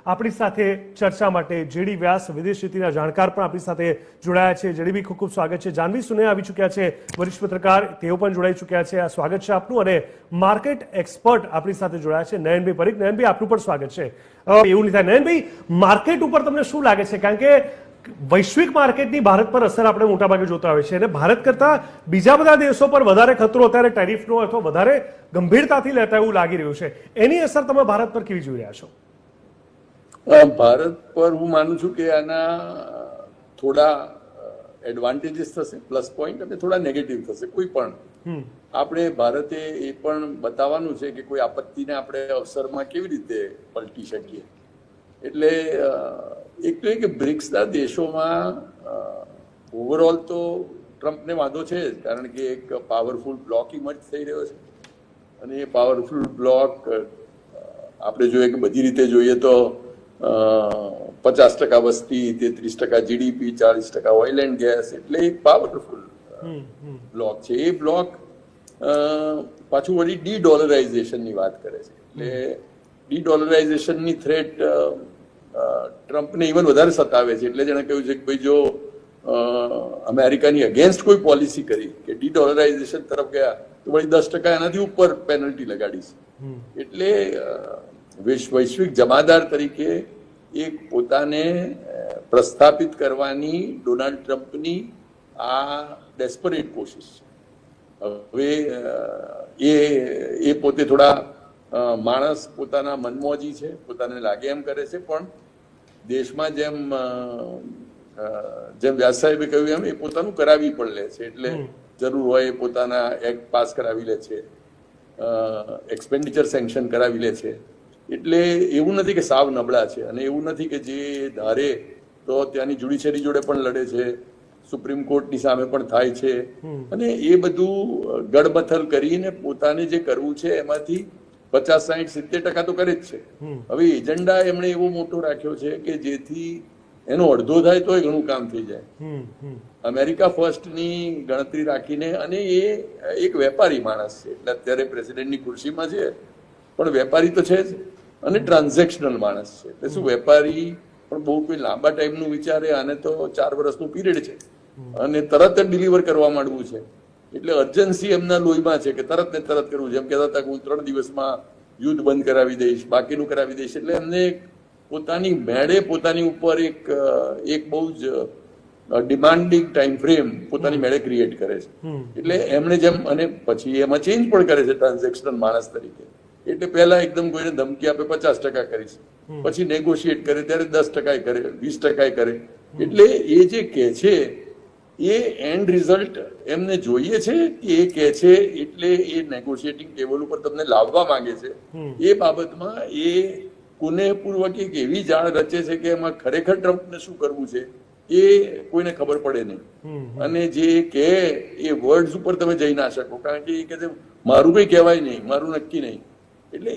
આપણી સાથે ચર્ચા માટે જેડી વ્યાસ વિદેશ નીતિના જાણકાર પણ આપણી સાથે જોડાયા છે. જેડીબી ખૂબ ખૂબ સ્વાગત છે. જાનવી સુને આવી ચૂક્યા છે, વરિષ્ઠ પત્રકાર, તેઓ પણ જોડાઈ ચૂક્યા છે. આ સ્વાગત છે આપનું. અને માર્કેટ એક્સપર્ટ આપણી સાથે જોડાયા છે નયનભાઈ પરીખ. નયનભાઈ, આપનું પણ સ્વાગત છે. એવું નહીં થાય નયનભાઈ, માર્કેટ ઉપર તમને શું લાગે છે? કારણ કે વૈશ્વિક માર્કેટની ભારત પર અસર આપણે મોટાભાગે જોતા હોય છે અને ભારત કરતા બીજા બધા દેશો પર વધારે ખતરો અત્યારે ટેરિફનો અથવા વધારે ગંભીરતાથી લેતા એવું લાગી રહ્યું છે. એની અસર તમે ભારત પર કેવી જોઈ રહ્યા છો? ભારત પર હું માનું છું કે આના થોડા એડવાન્ટેજીસ થશે, પ્લસ પોઈન્ટ, અને થોડા નેગેટિવ થશે. કોઈ પણ આપણે ભારતે એ પણ બતાવવાનું છે કે કોઈ આપત્તિને આપણે અવસરમાં કેવી રીતે પલટી શકીએ. એટલે એક તો એ કે બ્રિક્સના દેશોમાં ઓવરઓલ તો ટ્રમ્પને વાંધો છે જ, કારણ કે એક પાવરફુલ બ્લોક ઇમર્જ થઈ રહ્યો છે અને એ પાવરફુલ બ્લોક આપણે જોઈએ કે બધી રીતે જોઈએ તો 50% વસ્તી, 33% GDP, 40% ઓઇલ એન્ડ ગેસ, એટલે એક પાવરફુલ બ્લોક છે. એ બ્લોક પાછું વળી ડી-ડોલરાઇઝેશનની વાત કરે છે. એટલે ડી-ડોલરાઇઝેશનની થ્રેટ ટ્રમ્પને ઇવન વધારે સતાવે છે. એટલે જેણે કહ્યું છે કે ભાઈ જો અમેરિકાની અગેન્સ્ટ કોઈ પોલિસી કરી કે ડી-ડોલરાઇઝેશન તરફ ગયા તો વળી 10% એનાથી ઉપર પેનલ્ટી લગાડીશ. એટલે વૈશ્વિક જમાદાર તરીકે એક પોતાને પ્રસ્થાપિત કરવાની ડોનાલ્ડ ટ્રમ્પની આ ડેસ્પરેટ કોશિશ છે. હવે એ પોતે થોડા માણસ પોતાના મનમોજી છે, પોતાને લાગે એમ કરે છે, પણ દેશમાં જેમ વ્યાસ સાહેબે કહ્યું એમ એ પોતાનું કરાવી પણ લે છે. એટલે જરૂર હોય એ પોતાના એક્ટ પાસ કરાવી લે છે, એક્સપેન્ડિચર સેન્કશન કરાવી લે છે. એટલે એવું નથી કે સાવ નબળા છે, અને એવું નથી કે જે ધારે તો ત્યાંની જ્યુડિશરી જોડે પણ લડે છે, સુપ્રીમ કોર્ટની સામે પણ થાય છે, અને એ બધું ગડબથલ કરીને પોતાને જે કરવું છે એમાંથી 50, 60, 70% તો કરે જ છે. હવે એજન્ડા એમણે એવો મોટો રાખ્યો છે કે જેથી એનો અડધો થાય તોય ઘણું કામ થઈ જાય. અમેરિકા ફર્સ્ટની ગણતરી રાખીને, અને એ એક વેપારી માણસ છે, એટલે અત્યારે પ્રેસિડેન્ટની ખુરશીમાં છે, પણ વેપારી તો છે જ, અને ટ્રાન્ઝેક્શનલ માણસ છે. એટલે શું, વેપારી પણ બહુ કોઈ લાંબા ટાઈમનું વિચારે, આને તો 4 વર્ષનું પીરિયડ છે અને તરત જ ડિલિવર કરવા માંડવું છે. એટલે અર્જન્સી એમના લોહીમાં છે કે તરત ને તરત કરવું. જેમ કહેતા હતા કે હું 3 દિવસમાં યુદ્ધ બંધ કરાવી દઈશ, બાકીનું કરાવી દઈશ. એટલે એમને પોતાની મેળે પોતાની ઉપર એક બહુ જ ડિમાન્ડિંગ ટાઈમ ફ્રેમ પોતાની મેળે ક્રિએટ કરે છે. એટલે એમણે જેમ, અને પછી એમાં ચેન્જ પણ કરે છે ટ્રાન્ઝેક્શનલ માણસ તરીકે. એટલે પહેલા એકદમ કોઈને ધમકી આપે 50% કરીશ, પછી નેગોશિએટ કરે ત્યારે 10% કરે, 20% કરે. એટલે એ જે કહે છે એ એન્ડ રિઝલ્ટ એમને જોઈએ છે, એ કહે છે એટલે એ નેગોશિએટિંગ ટેબલ ઉપર તમને લાવવા માંગે છે. એ બાબતમાં એ કુનેહપૂર્વક એક એવી જાળ રચે છે કે એમાં ખરેખર ટ્રમ્પને શું કરવું છે એ કોઈને ખબર પડે નહીં. અને જે કહે એ વર્ડ્સ ઉપર તમે જઈ ના શકો, કારણ કે એ કહે છે મારું કંઈ કહેવાય નહીં, મારું નક્કી નહીં. એટલે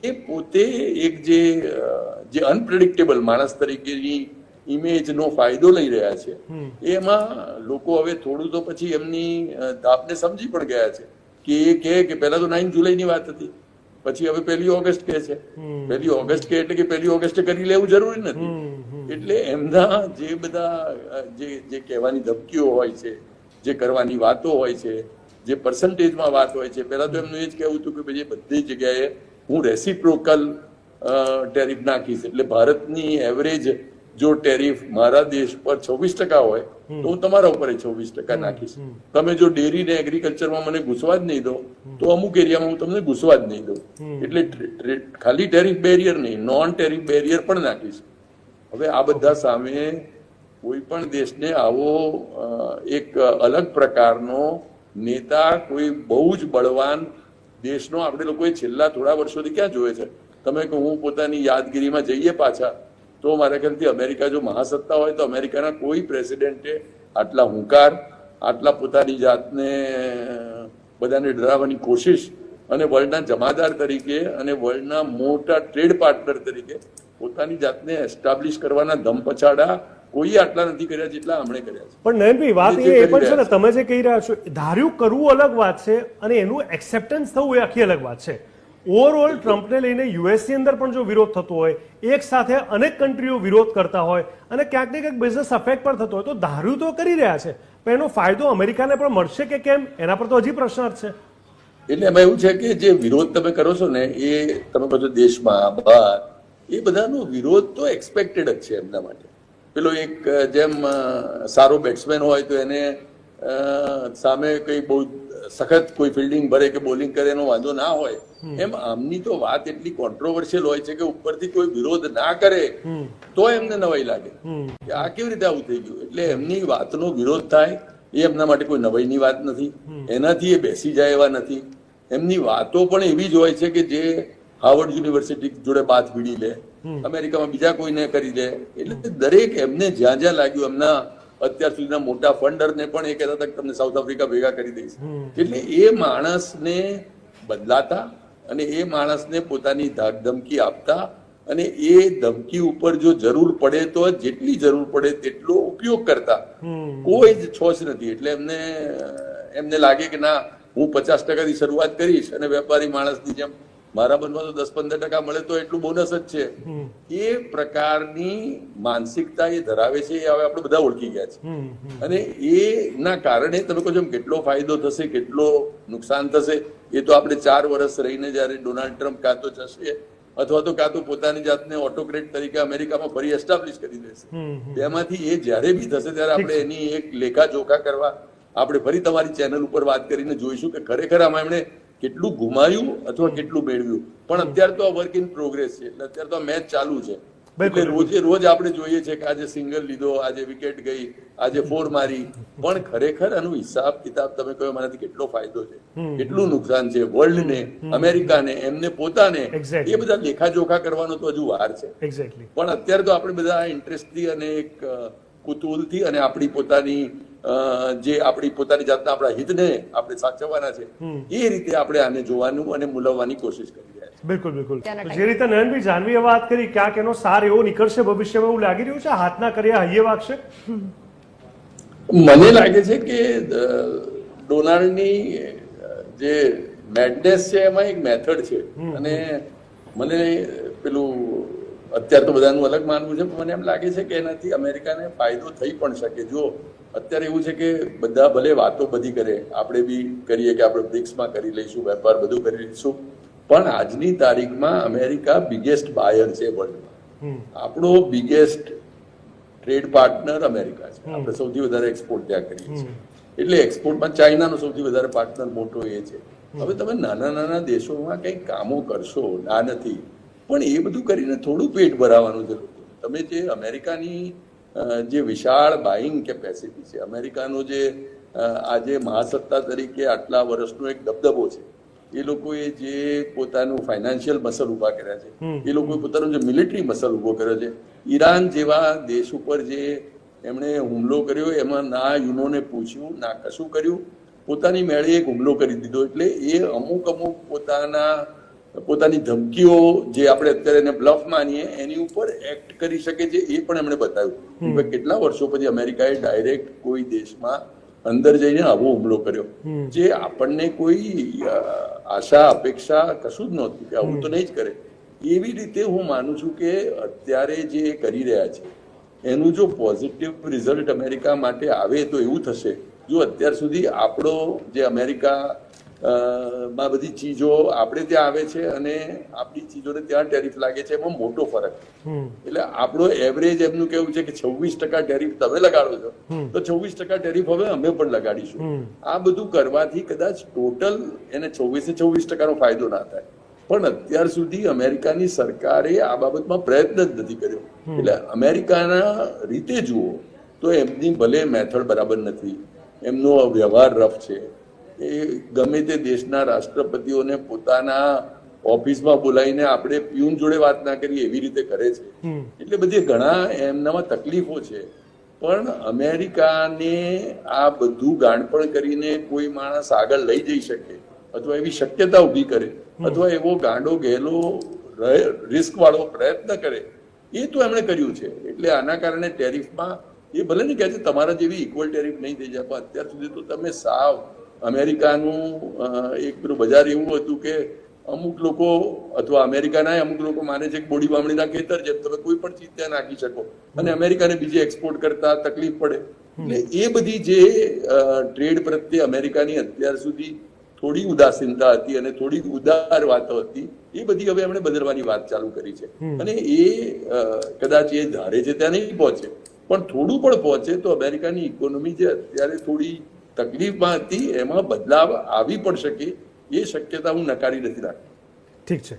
એ પોતે એક જે અનપ્રેડિક્ટેબલ માણસ તરીકેની ઇમેજનો ફાયદો લઈ રહ્યા છે. એમાં લોકો હવે થોડું તો પછી એમની ધાપને સમજી પણ ગયા છે કે એ કહે કે પહેલા તો 9 જુલાઈની વાત હતી, પછી હવે 1 ઓગસ્ટ કહે છે. 1 ઓગસ્ટ કહે એટલે કે 1 ઓગસ્ટે કરી લેવું જરૂરી નથી. એટલે એમના જે બધા જે કહેવાની ધમકીઓ હોય છે, જે કરવાની વાતો હોય છે, જે પર્સન્ટેજમાં વાત હોય છે, પહેલા તો એમનું એ જ કહેવું હતું કે ભાઈ બધી જગ્યાએ હું રેસિપ્રોકલ ટેરિફ નાખીશ. એટલે ભારતની એવરેજ જો ટેરિફ મારા દેશ પર 26% હોય તો હું તમારા ઉપર 26% નાખીશ. તમે જો ડેરી ને એગ્રીકલ્ચરમાં મને ઘૂસવા જ નહીં દો તો અમુક એરિયામાં હું તમને ઘૂસવા જ નહીં દઉં. એટલે ખાલી ટેરિફ બેરિયર નહીં, નોન ટેરિફ બેરિયર પણ નાખીશ. હવે આ બધા સામે કોઈ પણ દેશને આવો એક અલગ પ્રકારનો નેતા, કોઈ બહુ જ બળવાન દેશનો આપણે લોકોએ છેલ્લા થોડા વર્ષોથી ક્યાં જોયે છે? તમે કહો હું પોતાની યાદગીરીમાં જઈએ પાછા તો મારા ખ્યાલથી અમેરિકા જો મહાસત્તા હોય તો અમેરિકાના કોઈ પ્રેસિડેન્ટે આટલા હુંકાર, આટલા પોતાની જાતને બધાને ડરાવવાની કોશિશ, અને વર્લ્ડના જમાદાર તરીકે અને વર્લ્ડના મોટા ટ્રેડ પાર્ટનર તરીકે પોતાની જાતને એસ્ટાબ્લિશ કરવાના ધમ પછાડા કોઈ આટલા નથી કર્યા જેટલા આમણે કર્યા છે. પણ નયનભાઈ, વાત એ પણ છે ને, તમે જે કહી રહ્યા છો ધાર્યું કરવું અલગ વાત છે અને એનું એક્સેપ્ટન્સ થવું એ આખી અલગ વાત છે. ઓવરઓલ ટ્રમ્પને લઈને યુએસની અંદર પણ જો વિરોધ થતો હોય, એક સાથે અનેક કન્ટ્રીઓ વિરોધ કરતા હોય અને ક્યાંક ને ક્યાંક બિઝનેસ અફેક્ટ પણ થતો હોય, તો ધાર્યું તો કરી રહ્યા છે, પણ એનો ફાયદો અમેરિકાને પણ મળશે કે કેમ, એના પર તો હજી પ્રશ્નાર્થ છે. એટલે એમાં એવું છે કે જે વિરોધ તમે કરો છો ને, એ તમે કહો છો દેશમાં બહાર, એ બધાનો વિરોધ તો એક્સપેક્ટેડ જ છે એમના માટે. પેલો એક જેમ સારો બેટ્સમેન હોય તો એને સામે કઈ બહુ સખત કોઈ ફિલ્ડિંગ ભરે કે બોલિંગ કરે એનો વાંધો ના હોય, એમ આમની તો વાત એટલી કોન્ટ્રોવર્શિયલ હોય છે કે ઉપરથી કોઈ વિરોધ ના કરે તો એમને નવાઈ લાગે કે આ કેવી રીતે આવું થઈ ગયું. એટલે એમની વાતનો વિરોધ થાય એ એમના માટે કોઈ નવાઈની વાત નથી, એનાથી એ બેસી જાય એવા નથી. એમની વાતો પણ એવી જ હોય છે કે જે હાર્વર્ડ યુનિવર્સિટી જોડે બાત ભીડી લે, અમેરિકામાં બીજા કોઈને કરી લે. એટલે દરેક એમને જ્યાં જ્યાં લાગ્યું, એમના અત્યાર સુધીના મોટા ફંડરને પણ એ કહેતા હતા કે તમને સાઉથ આફ્રિકા ભેગા કરી દઈશ. એટલે એ માણસને બદલાતા અને એ માણસને પોતાની ધાક ધમકી આપતા અને એ ધમકી ઉપર જો જરૂર પડે તો જેટલી જરૂર પડે તેટલો ઉપયોગ કરતા, કોઈ જ છોછ નથી. એટલે એમને લાગે કે ના, હું 50% શરૂઆત કરીશ અને વેપારી માણસની જેમ મારા બનવા તો 10-15% મળે તો એટલું બોનસ જ છે. એ પ્રકારની માનસિકતા એ ધરાવે છે, એ હવે આપણે બધા ઓળખી ગયા છે. અને એના કારણે તમે કહો છો કેટલો ફાયદો થશે, કેટલો નુકસાન થશે, એ તો આપણે 4 વર્ષ રહીને જયારે ડોનાલ્ડ ટ્રમ્પ કાં તો જશે અથવા તો કાં તો પોતાની જાતને ઓટોક્રેટ તરીકે અમેરિકામાં ફરી એસ્ટાબ્લિશ કરી દેશે. તેમાંથી એ જ્યારે બી થશે ત્યારે આપણે એની એક લેખા જોખા કરવા આપણે ફરી તમારી ચેનલ ઉપર વાત કરીને જોઈશું કે ખરેખર આમાં એમણે કેટલું ગુમાવ્યું અથવા કેટલું મેળવ્યું. પણ અત્યારે તો આ વર્ક ઇન પ્રોગ્રેસ છે, એટલે અત્યારે તો આ મેચ ચાલુ છે. એટલે રોજે રોજ આપણે જોઈએ છે કે આજે સિંગલ લીધો, આજે વિકેટ ગઈ, આજે 4 મારી, પણ ખરેખર આનો હિસાબ કિતાબ તમે કહ્યું મારાથી કેટલો ફાયદો છે, કેટલું નુકસાન છે વર્લ્ડને, અમેરિકાને, એમને પોતાને, એ બધા લેખાજોખા કરવાનો તો હજુ વાર છે. પણ અત્યારે તો આપણે બધા ઇન્ટરેસ્ટથી અને એક કુતૂહલથી અને આપણી પોતાની જે આપણી પોતાની જાતના આપણા હિતને આપણે સાચવવાના છે એ રીતે આપણે આને જોવાનું અને મૂલવવાની કોશિશ કરી રહ્યા છીએ. બિલકુલ બિલકુલ. જે રીતે નયનભાઈ જાનવીએ વાત કરી, ક્યાંક એનો સાર એવો નીકળશે ભવિષ્યમાં એવું લાગી રહ્યું છે, હાથના કર્યા હૈયે વાગશે. મને લાગે છે કે ડોનાલ્ડની જે મેડનેસ છે એમાં એક મેથડ છે. અને મને પેલું અત્યારે તો બધાનું અલગ માનવું છે, પણ મને એમ લાગે છે કે એનાથી અમેરિકાને ફાયદો થઈ પણ શકે. જો અત્યારે એવું છે કે બધા ભલે વાતો બધી કરે, આપણે બી કરીએ કે આપણે બ્રિક્સમાં કરી લઈશું વેપાર, બધું કરી લઈશું, પણ આજની તારીખમાં અમેરિકા બિગેસ્ટ બાયર છે વર્લ્ડમાં. આપણો બિગેસ્ટ ટ્રેડ પાર્ટનર અમેરિકા છે. આપણે સૌથી વધારે એક્સપોર્ટ ત્યાં કરીએ છીએ. એટલે એક્સપોર્ટમાં ચાઇનાનો સૌથી વધારે પાર્ટનર મોટો એ છે. હવે તમે નાના નાના દેશોમાં કંઈક કામો કરશો, ના નથી, પણ એ બધું કરીને થોડું પેટ ભરાવાનું જરૂર છે. તમે જે અમેરિકાની જે વિશાળ બાઇંગ કેપેસિટી છે, અમેરિકાનો જે આજે મહાસત્તા તરીકે આટલા વર્ષનો એક દબદબો છે, એ લોકોએ જે પોતાનું ફાઇનાન્શિયલ મસલ ઉભા કર્યા છે, એ લોકોએ પોતાનો જે મિલિટરી મસલ ઉભો કર્યો છે, ઈરાન જેવા દેશ ઉપર જે એમણે હુમલો કર્યો એમાં ના યુનોને પૂછ્યું, ના કશું કર્યું, પોતાની મેળે એક હુમલો કરી દીધો. એટલે એ અમુક પોતાની ધમકીઓ જે આપણે અત્યારે એને બ્લફ માનીએ એની ઉપર એક્ટ કરી શકે છે, એ પણ એમણે બતાવ્યું. કેટલા વર્ષો પછી અમેરિકાએ ડાયરેક્ટ કોઈ દેશમાં અંદર જઈને આવો હુમલો કર્યો, જે આપણને કોઈ આશા અપેક્ષા કશું જ નહોતું કે આવું તો નહીં જ કરે. એવી રીતે હું માનું છું કે અત્યારે જે કરી રહ્યા છે એનું જો પોઝિટિવ રિઝલ્ટ અમેરિકા માટે આવે તો એવું થશે, જો અત્યાર સુધી આપણો જે અમેરિકા માં બધી ચીજો આપણે ત્યાં આવે છે અને આપણી ચીજોને ત્યાં ટેરિફ લાગે છે, એમાં મોટો ફરક. એટલે આપણો એવરેજ એમનું કેવું છે કે 26% ટેરિફ તમે લગાડો છો તો 26% ટેરિફ હવે અમે પણ લગાડીશું. આ બધું કરવાથી કદાચ ટોટલ એને 26% ફાયદો ના થાય, પણ અત્યાર સુધી અમેરિકાની સરકારે આ બાબતમાં પ્રયત્ન જ નથી કર્યો. એટલે અમેરિકાના રીતે જુઓ તો એમની ભલે મેથડ બરાબર નથી, એમનો વ્યવહાર રફ છે, એ ગમે તે દેશના રાષ્ટ્રપતિઓને પોતાના ઓફિસમાં બોલાવીને આપણે પ્યુન જોડે વાત ના કરીએ એવી રીતે કરે છે. એટલે બધી ઘણા એમનામાં તકલીફો છે, પણ અમેરિકાને આ બધું ગાંડપણ કરીને કોઈ માણસ આગળ લઈ જઈ શકે અથવા એવી શક્યતા ઉભી કરે અથવા એવો ગાંડો ગહેલો રિસ્ક વાળો પ્રયત્ન કરે, એ તો એમણે કર્યું છે. એટલે આના કારણે ટેરિફમાં એ ભલે ને કહે છે તમારા જેવી ઇક્વલ ટેરિફ નહીં થઈ જાય, પણ અત્યાર સુધી તો તમે સાવ અમેરિકાનું એક પેલું બજાર એવું હતું કે અમુક લોકો અથવા અમેરિકાના અમુક લોકો માને છે કે બોડી બામણીના ખેતર છે, તમે કોઈ પણ ચીજ ત્યાં નાખી શકો અને અમેરિકાને બીજે એક્સપોર્ટ કરતા તકલીફ પડે. એટલે એ બધી જે ટ્રેડ પ્રત્યે અમેરિકાની અત્યાર સુધી થોડી ઉદાસીનતા હતી અને થોડી ઉદાર વાતો હતી, એ બધી હવે એમણે બદલવાની વાત ચાલુ કરી છે. અને એ કદાચ એ ધારે છે ત્યાં નહીં પહોંચે, પણ થોડું પણ પહોંચે તો અમેરિકાની ઇકોનોમી જે અત્યારે થોડી તકલીફમાં હતી એમાં બદલાવ આવી પણ શકે, એ શક્યતા હું નકારી નથી રાખતો. ઠીક છે.